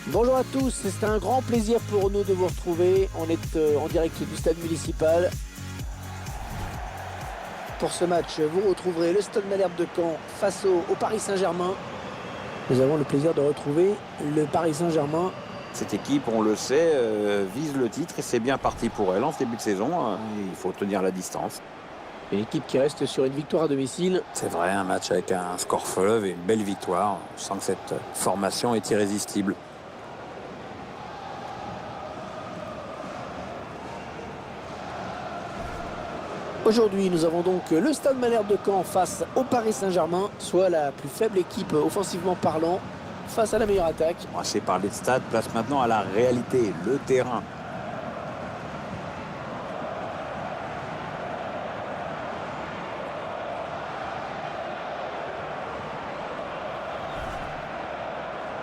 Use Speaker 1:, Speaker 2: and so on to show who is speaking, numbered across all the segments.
Speaker 1: Bonjour à tous, c'est un grand plaisir pour nous de vous retrouver. On est en direct du stade municipal. Pour ce match, vous retrouverez le Stade Malherbe de Caen face au Paris Saint-Germain. Nous avons le plaisir de retrouver le Paris Saint-Germain.
Speaker 2: Cette équipe, on le sait, vise le titre et c'est bien parti pour elle en ce début de saison. Il faut tenir la distance.
Speaker 1: Une équipe qui reste sur une victoire à domicile.
Speaker 2: C'est vrai, un match avec un score fleuve et une belle victoire. On sent que cette formation est irrésistible.
Speaker 1: Aujourd'hui, nous avons donc le Stade Malherbe de Caen face au Paris Saint-Germain, soit la plus faible équipe offensivement parlant face à la meilleure attaque.
Speaker 2: On va assez parler de stade, place maintenant à la réalité, le terrain.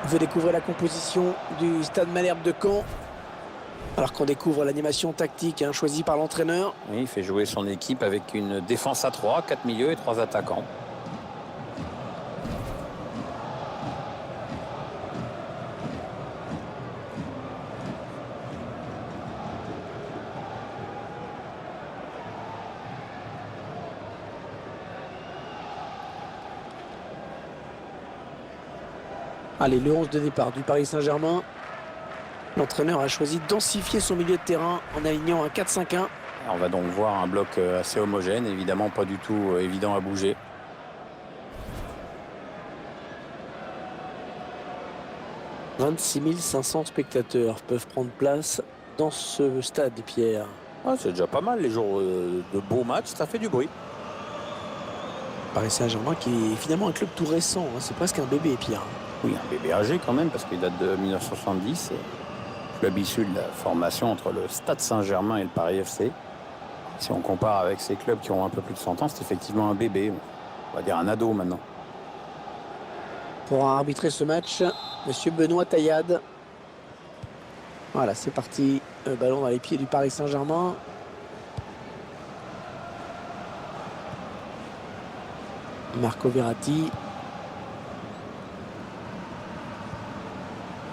Speaker 1: Vous découvrez la composition du Stade Malherbe de Caen. Alors qu'on découvre l'animation tactique choisie par l'entraîneur.
Speaker 2: Oui, il fait jouer son équipe avec une défense à 3, 4 milieux et 3 attaquants.
Speaker 1: Allez, le 11 de départ du Paris Saint-Germain. L'entraîneur a choisi de densifier son milieu de terrain en alignant un 4-5-1.
Speaker 2: On va donc voir un bloc assez homogène, évidemment pas du tout évident à bouger. «
Speaker 1: 26 500 spectateurs peuvent prendre place dans ce stade, Pierre. »
Speaker 2: C'est déjà pas mal, les jours de beaux matchs, ça fait du bruit.
Speaker 1: Paris Saint-Germain qui est finalement un club tout récent, c'est presque un bébé, Pierre.
Speaker 2: Oui, un bébé âgé quand même, parce qu'il date de 1970. Club issu de la formation entre le Stade Saint-Germain et le Paris FC. Si on compare avec ces clubs qui ont un peu plus de 100 ans, c'est effectivement un bébé. On va dire un ado maintenant.
Speaker 1: Pour arbitrer ce match, monsieur Benoît Taillade. Voilà, c'est parti. Le ballon dans les pieds du Paris Saint-Germain. Marco Verratti.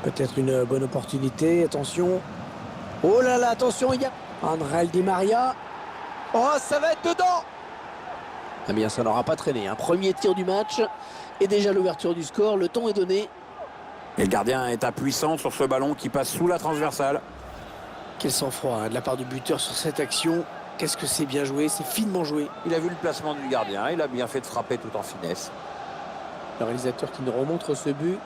Speaker 1: Peut-être une bonne opportunité. Attention. Oh là là, attention, il y a André Di Maria. Oh, ça va être dedans. Eh bien, ça n'aura pas traîné. Un premier tir du match et déjà l'ouverture du score. Le temps est donné.
Speaker 2: Et le gardien est impuissant sur ce ballon qui passe sous la transversale.
Speaker 1: Quel sang-froid de la part du buteur sur cette action. Qu'est-ce que c'est bien joué, c'est finement joué.
Speaker 2: Il a vu le placement du gardien, il a bien fait de frapper tout en finesse.
Speaker 1: Le réalisateur qui nous remontre ce but.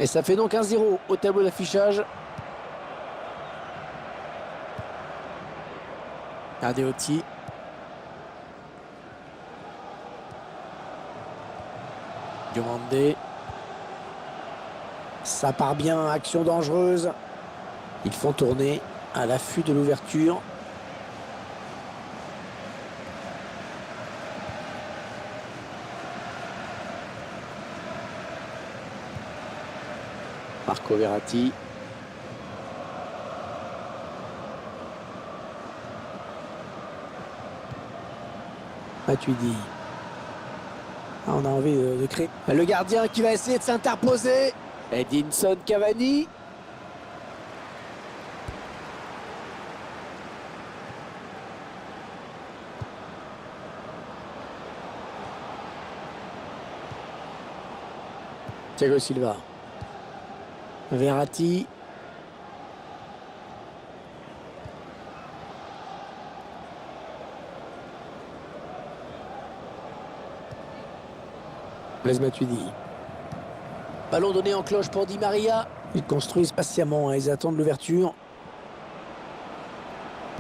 Speaker 1: Et ça fait donc 1-0 au tableau d'affichage. Adeoti. Diomandé. Ça part bien, action dangereuse. Ils font tourner à l'affût de l'ouverture. Marco Verratti. Matuidi. On a envie de créer. Le gardien qui va essayer de s'interposer. Edinson Cavani. Thiago Silva. Verratti. Blaise Matuidi. Ballon donné en cloche pour Di Maria. Ils construisent patiemment, ils attendent l'ouverture.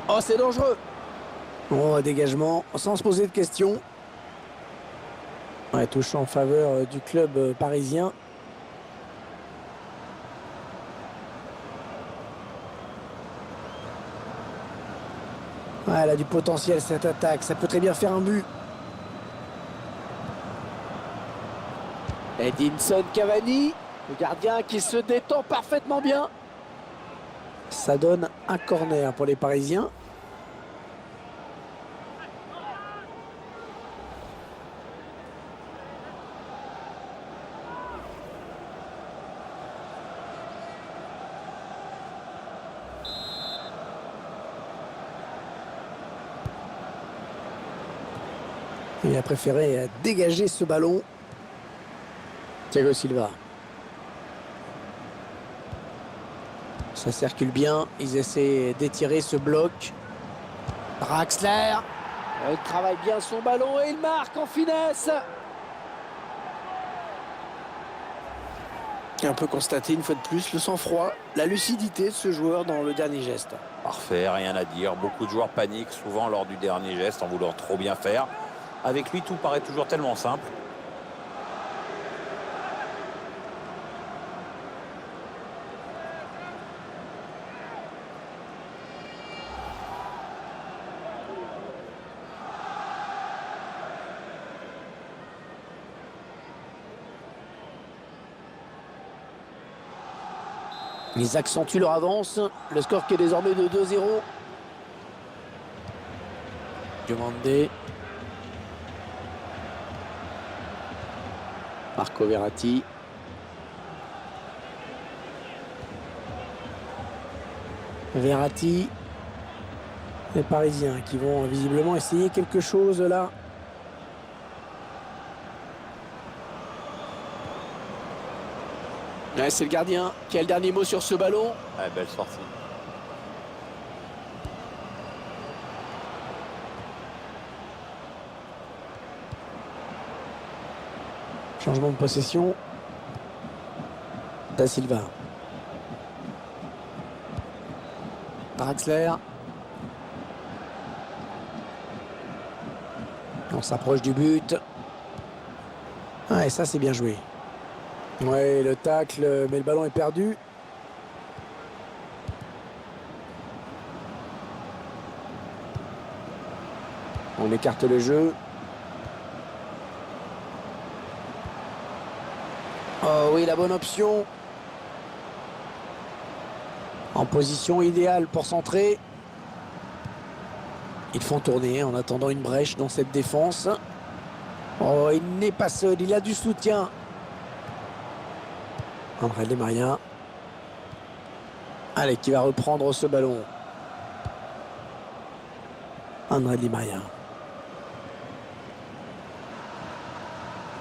Speaker 1: Oh, c'est dangereux. Oh, dégagement, sans se poser de questions. Ouais, touche en faveur du club parisien. Ouais, elle a du potentiel cette attaque, ça peut très bien faire un but. Edinson Cavani, le gardien qui se détend parfaitement bien. Ça donne un corner pour les Parisiens. Il a préféré dégager ce ballon. Thiago Silva. Ça circule bien. Ils essaient d'étirer ce bloc. Draxler. Il travaille bien son ballon et il marque en finesse. Et on peut constater une fois de plus le sang-froid, la lucidité de ce joueur dans le dernier geste.
Speaker 2: Parfait, rien à dire. Beaucoup de joueurs paniquent souvent lors du dernier geste en voulant trop bien faire. Avec lui, tout paraît toujours tellement simple.
Speaker 1: Ils accentuent leur avance. Le score qui est désormais de 2-0. Diomande. Marco Verratti. Verratti. Les Parisiens qui vont visiblement essayer quelque chose là. Ouais, c'est le gardien qui a le dernier mot sur ce ballon.
Speaker 2: Ouais, belle sortie.
Speaker 1: Changement de possession. Da Silva. Draxler. On s'approche du but. Ah, et ça, c'est bien joué. Ouais, le tacle, mais le ballon est perdu. On écarte le jeu. Oh oui, la bonne option. En position idéale pour centrer. Ils font tourner en attendant une brèche dans cette défense. Oh, il n'est pas seul, il a du soutien. André Di Maria. Allez, qui va reprendre ce ballon. André Di Maria.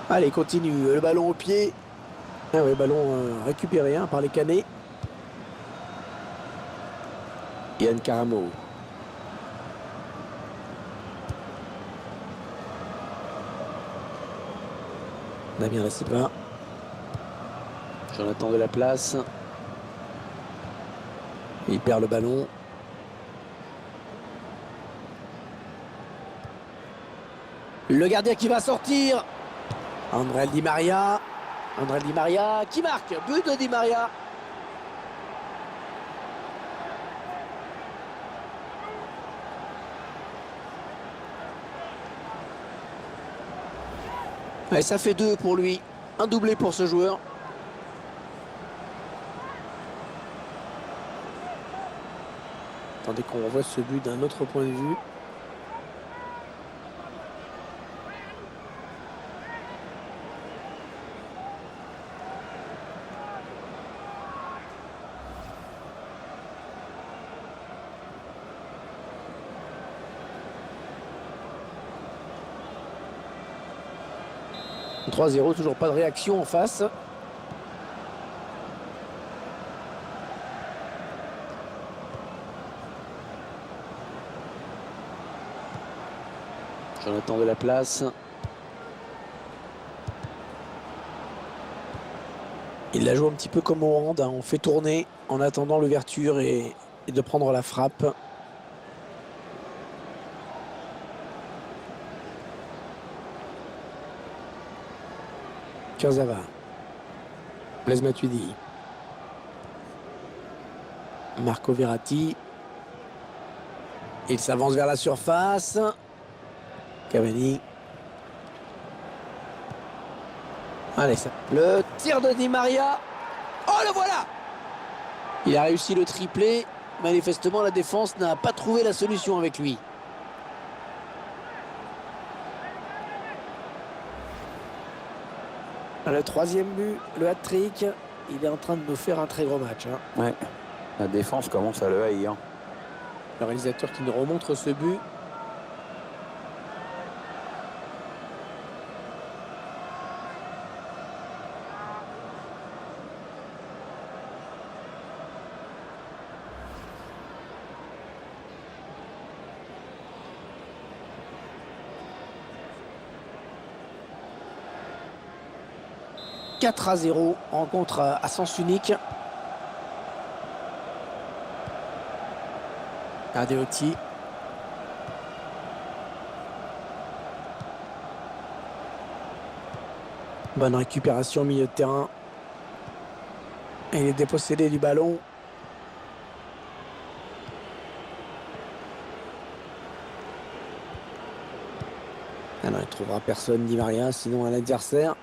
Speaker 1: Allez, continue. Le ballon au pied. Ah oui, ballon récupéré par les Canets. Yann Caramo. Damien Da Silva. Jonathan de la place. Il perd le ballon. Le gardien qui va sortir. André Di Maria. André Di Maria qui marque. But de Di Maria. Et ça fait 2 pour lui. Un doublé pour ce joueur. Attendez qu'on revoie ce but d'un autre point de vue. « 3-0, toujours pas de réaction en face. Jonathan de la place. Il la joue un petit peu comme au hand. On fait tourner en attendant l'ouverture et de prendre la frappe. Kurzawa. Blaise Matuidi. Marco Verratti. Il s'avance vers la surface. Cavani. Allez, ça. Le tir de Di Maria. Oh, le voilà! Il a réussi le triplé. Manifestement, la défense n'a pas trouvé la solution avec lui. Le troisième but, le hat-trick. Il est en train de nous faire un très gros match.
Speaker 2: Ouais, la défense commence à le haïr.
Speaker 1: Le réalisateur qui nous remontre ce but. « 4-0, rencontre à sens unique. Adeoti. Bonne récupération au milieu de terrain. Et il est dépossédé du ballon. Alors il ne trouvera personne, Di Maria, sinon un adversaire.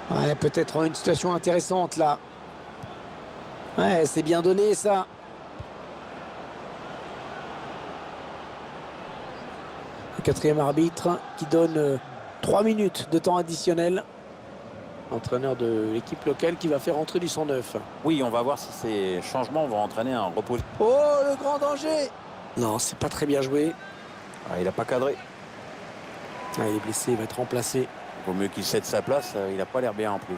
Speaker 1: Ouais, peut-être une situation intéressante là. Ouais, c'est bien donné ça. Le quatrième arbitre qui donne 3 minutes de temps additionnel. Entraîneur de l'équipe locale qui va faire entrer du 109.
Speaker 2: Oui, on va voir si ces changements vont entraîner un repos.
Speaker 1: Oh, le grand danger! Non, c'est pas très bien joué.
Speaker 2: Ah, il n'a pas cadré.
Speaker 1: Ah, il est blessé, il va être remplacé.
Speaker 2: Vaut mieux qu'il cède sa place, il n'a pas l'air bien en plus.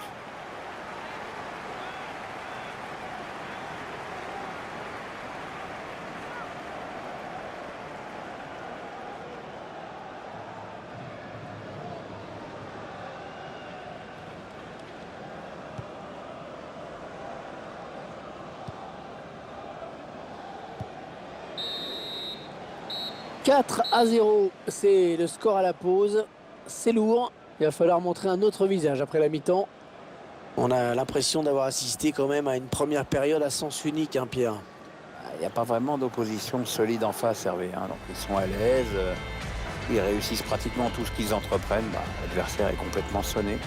Speaker 1: « 4-0, c'est le score à la pause. C'est lourd. Il va falloir montrer un autre visage après la mi-temps. On a l'impression d'avoir assisté quand même à une première période à sens unique, hein, Pierre.
Speaker 2: Il n'y a pas vraiment d'opposition solide en face, Hervé. Donc ils sont à l'aise, ils réussissent pratiquement tout ce qu'ils entreprennent. L'adversaire est complètement sonné.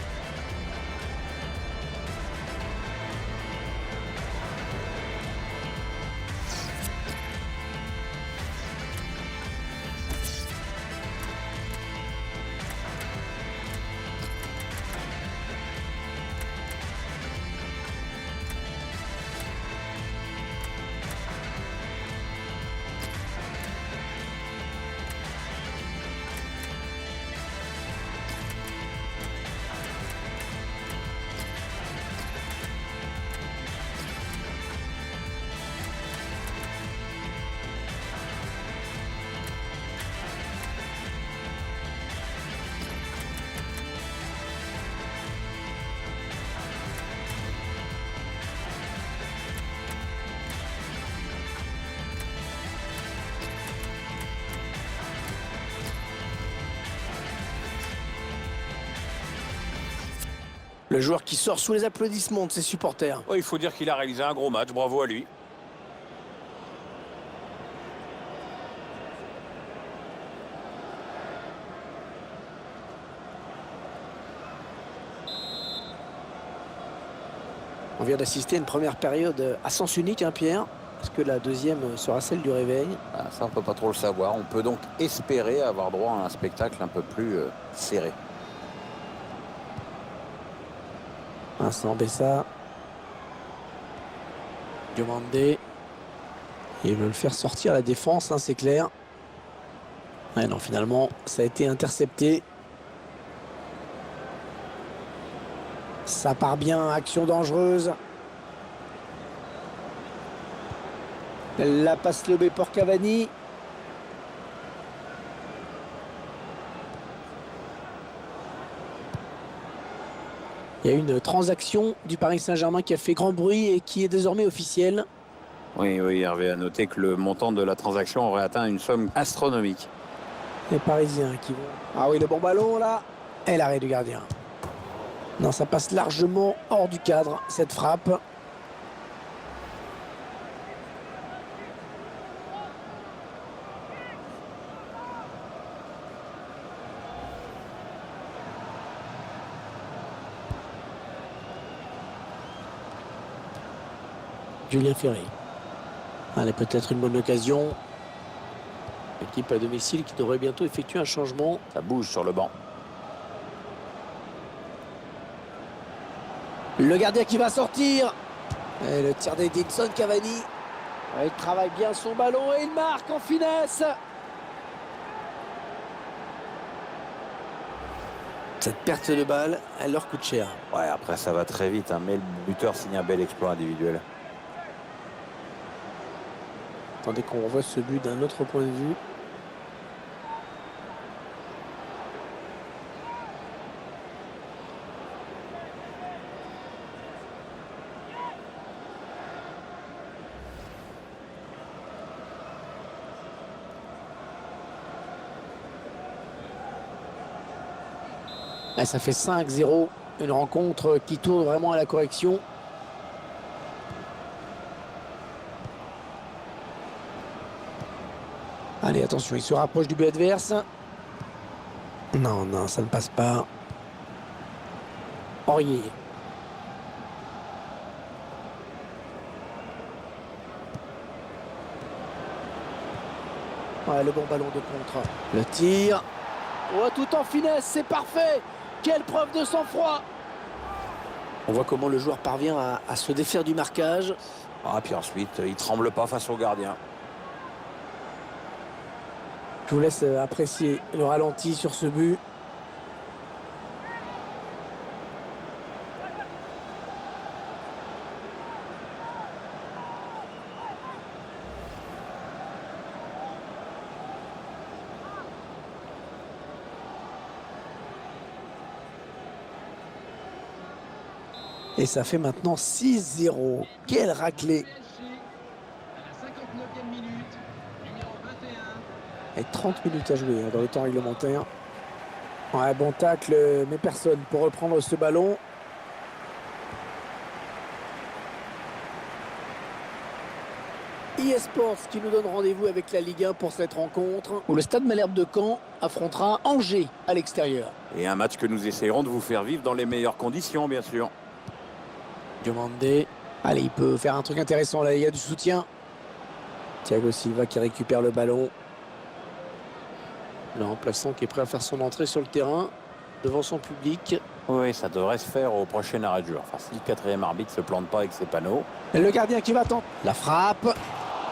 Speaker 1: Le joueur qui sort sous les applaudissements de ses supporters.
Speaker 2: Il faut dire qu'il a réalisé un gros match, bravo à lui.
Speaker 1: On vient d'assister à une première période à sens unique, hein, Pierre. Est-ce que la deuxième sera celle du réveil?
Speaker 2: Ça, on peut pas trop le savoir. On peut donc espérer avoir droit à un spectacle un peu plus serré.
Speaker 1: Vincent Bessa. Diomandé. Ils veulent faire sortir la défense, hein, c'est clair. Ouais, non, finalement, ça a été intercepté. Ça part bien, action dangereuse. La passe lobée pour Cavani. Il y a une transaction du Paris Saint-Germain qui a fait grand bruit et qui est désormais officielle.
Speaker 2: Oui, Hervé a noté que le montant de la transaction aurait atteint une somme astronomique.
Speaker 1: Les Parisiens qui vont... Ah oui, le bon ballon là. Et l'arrêt du gardien. Non, ça passe largement hors du cadre, cette frappe. Julien Ferry. Allez, peut-être une bonne occasion. Équipe à domicile qui devrait bientôt effectuer un changement.
Speaker 2: Ça bouge sur le banc.
Speaker 1: Le gardien qui va sortir. Et le tir d'Edinson Cavani. Il travaille bien son ballon et il marque en finesse. Cette perte de balle, elle leur coûte cher.
Speaker 2: Ouais, après ça va très vite, hein, mais le buteur signe un bel exploit individuel.
Speaker 1: Attendez qu'on revoie ce but d'un autre point de vue. Et ça fait 5-0, une rencontre qui tourne vraiment à la correction. Allez, attention, il se rapproche du but adverse. Non, non, ça ne passe pas. Aurier. Ouais, le bon ballon de contre. Le tir. Oh, tout en finesse, c'est parfait. Quelle preuve de sang-froid. On voit comment le joueur parvient à se défaire du marquage.
Speaker 2: Ah, puis ensuite, il tremble pas face au gardien.
Speaker 1: Je vous laisse apprécier le ralenti sur ce but. Et ça fait maintenant 6-0. Quelle raclée. Et 30 minutes à jouer dans le temps réglementaire. Ouais, bon tacle, mais personne pour reprendre ce ballon. eSports qui nous donne rendez-vous avec la Ligue 1 pour cette rencontre où le Stade Malherbe de Caen affrontera Angers à l'extérieur.
Speaker 2: Et un match que nous essayerons de vous faire vivre dans les meilleures conditions, bien sûr.
Speaker 1: Diomandé. Allez, il peut faire un truc intéressant là, il y a du soutien. Thiago Silva qui récupère le ballon. Le remplaçant qui est prêt à faire son entrée sur le terrain devant son public.
Speaker 2: Oui, ça devrait se faire au prochain arrêt de jeu. Enfin, si le quatrième arbitre ne se plante pas avec ses panneaux.
Speaker 1: Et le gardien qui va tenter la frappe.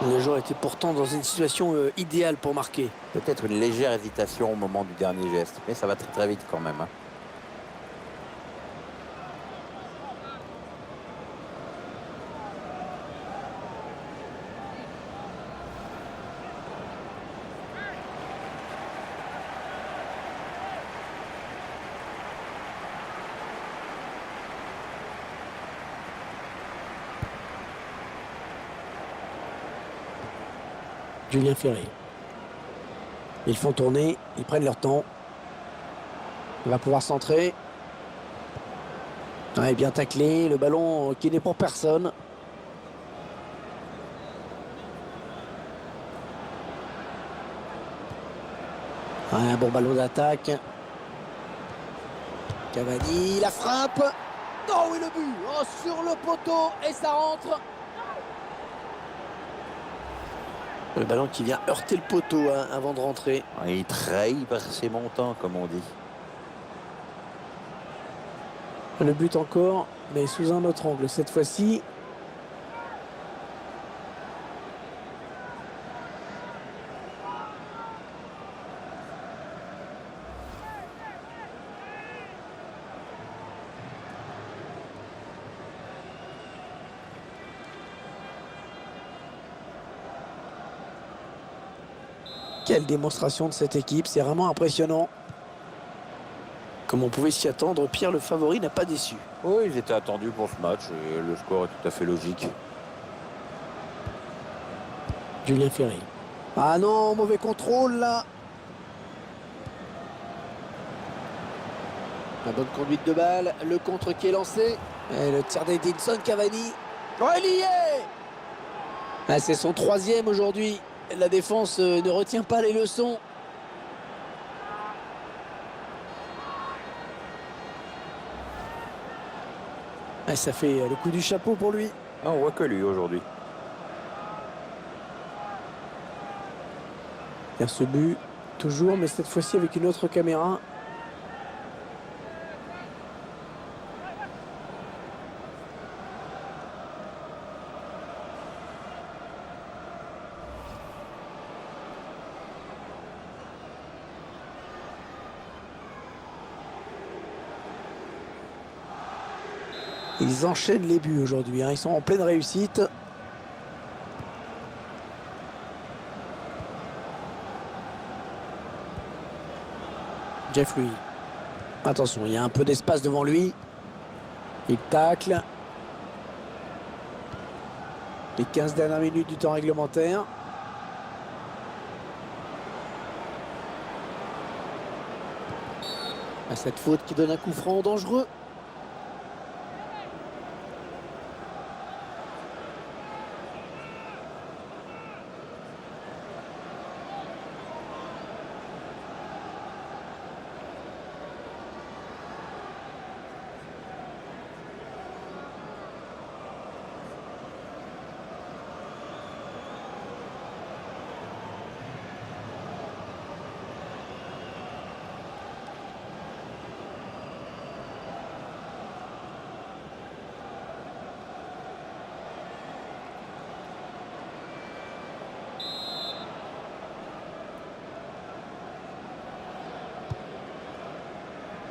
Speaker 1: Le joueur était pourtant dans une situation idéale pour marquer.
Speaker 2: Peut-être une légère hésitation au moment du dernier geste, mais ça va très très vite quand même. Hein.
Speaker 1: Julien Ferry. Ils font tourner, ils prennent leur temps. Il va pouvoir centrer. Ouais, bien taclé, le ballon qui n'est pour personne. Ouais, un bon ballon d'attaque. Cavani, la frappe. Oh oui, le but. Oh, sur le poteau et ça rentre. Le ballon qui vient heurter le poteau hein, avant de rentrer.
Speaker 2: Il trahit par ses montants, comme on dit.
Speaker 1: Le but encore, mais sous un autre angle cette fois-ci. Quelle démonstration de cette équipe, c'est vraiment impressionnant. Comme on pouvait s'y attendre, Pierre le favori n'a pas déçu.
Speaker 2: Oui, ils étaient attendus pour ce match et le score est tout à fait logique.
Speaker 1: Julien Ferry. Ah non, mauvais contrôle là. La bonne conduite de balle, le contre qui est lancé. Et le tir d'Edinson Cavani. Oh, il y est. Ah, c'est son 3e aujourd'hui. La défense ne retient pas les leçons. Ah, ça fait le coup du chapeau pour lui.
Speaker 2: Ah, on voit que lui aujourd'hui.
Speaker 1: Il y a ce but, toujours, mais cette fois-ci avec une autre caméra. Ils enchaînent les buts aujourd'hui, hein. Ils sont en pleine réussite. Jeff Louis. Attention, il y a un peu d'espace devant lui. Il tacle. Les 15 dernières minutes du temps réglementaire. À cette faute qui donne un coup franc dangereux.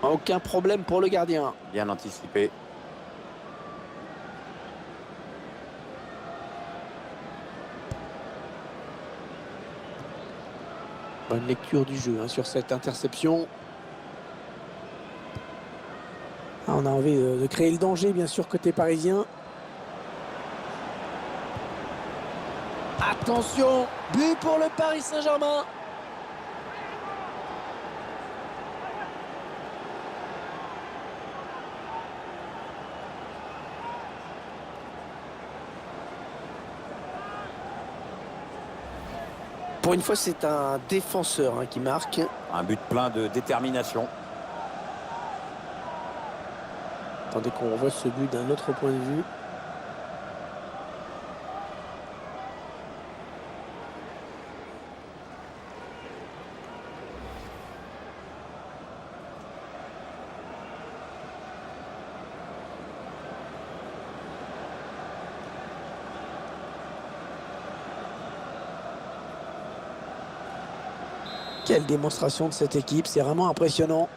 Speaker 1: Aucun problème pour le gardien.
Speaker 2: Bien anticipé.
Speaker 1: Bonne lecture du jeu, hein, sur cette interception. Ah, on a envie de créer le danger, bien sûr, côté parisien. Attention, but pour le Paris Saint-Germain. Pour une fois, c'est un défenseur, hein, qui marque.
Speaker 2: Un but plein de détermination.
Speaker 1: Attendez qu'on voit ce but d'un autre point de vue. Quelle démonstration de cette équipe, c'est vraiment impressionnant.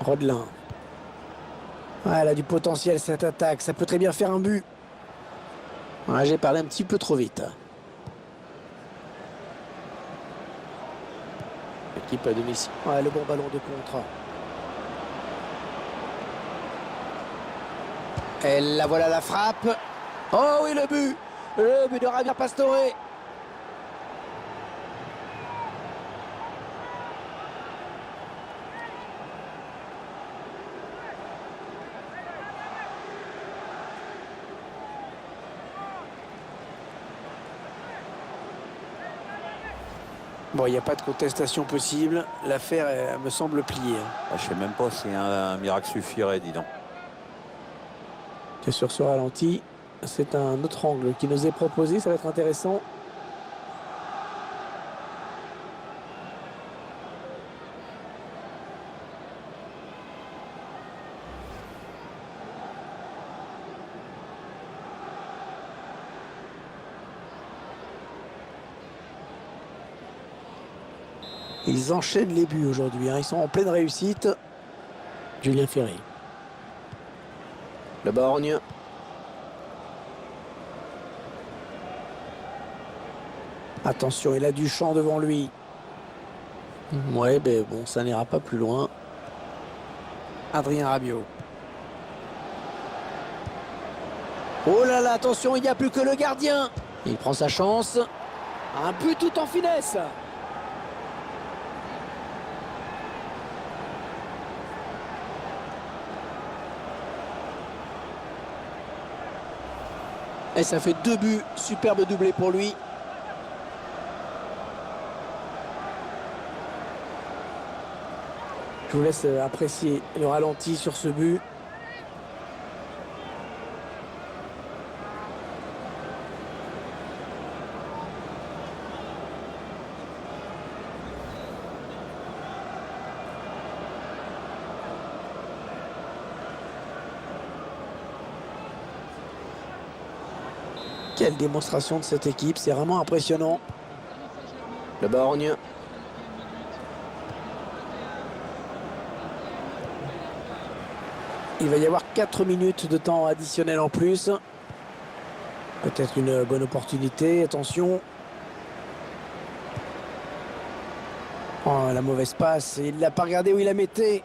Speaker 1: Rodelin. Ah, elle a du potentiel cette attaque, ça peut très bien faire un but. Ah, j'ai parlé un petit peu trop vite. Équipe à domicile. Ouais, le bon ballon de contre. Et la voilà la frappe. Oh oui, le but. Le but de Javier Pastore. Bon, il n'y a pas de contestation possible. L'affaire me semble pliée.
Speaker 2: Je ne sais même pas si un miracle suffirait, dis donc.
Speaker 1: Et sur ce ralenti, c'est un autre angle qui nous est proposé. Ça va être intéressant. Ils enchaînent les buts aujourd'hui, hein. Ils sont en pleine réussite. Julien Ferry. Le Borgne. Attention, il a du champ devant lui. Ouais, ben bon, ça n'ira pas plus loin. Adrien Rabiot. Oh là là, attention, il n'y a plus que le gardien. Il prend sa chance. Un but tout en finesse. Et ça fait 2 buts, superbe doublé pour lui. Je vous laisse apprécier le ralenti sur ce but. Quelle démonstration de cette équipe, c'est vraiment impressionnant. Le borgne. Il va y avoir 4 minutes de temps additionnel en plus. Peut-être une bonne opportunité, attention. Oh, la mauvaise passe, il ne l'a pas regardé où il la mettait.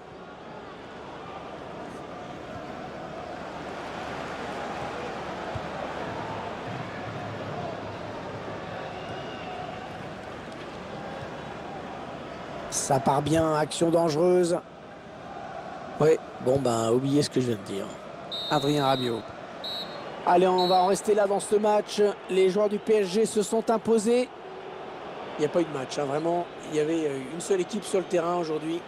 Speaker 1: Ça part bien, action dangereuse. Oui, bon ben, oubliez ce que je viens de dire. Adrien Rabiot. Allez, on va en rester là dans ce match. Les joueurs du PSG se sont imposés. Il n'y a pas eu de match, hein, vraiment. Il y avait une seule équipe sur le terrain aujourd'hui.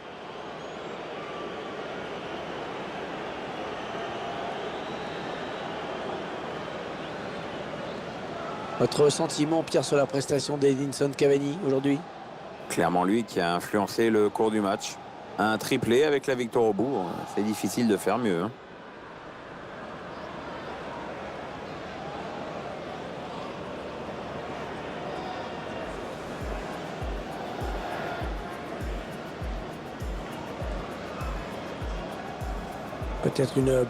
Speaker 1: Votre sentiment, Pierre, sur la prestation d'Edinson Cavani aujourd'hui?
Speaker 2: Clairement lui qui a influencé le cours du match. Un triplé avec la victoire au bout, c'est difficile de faire mieux, hein.
Speaker 1: Peut-être une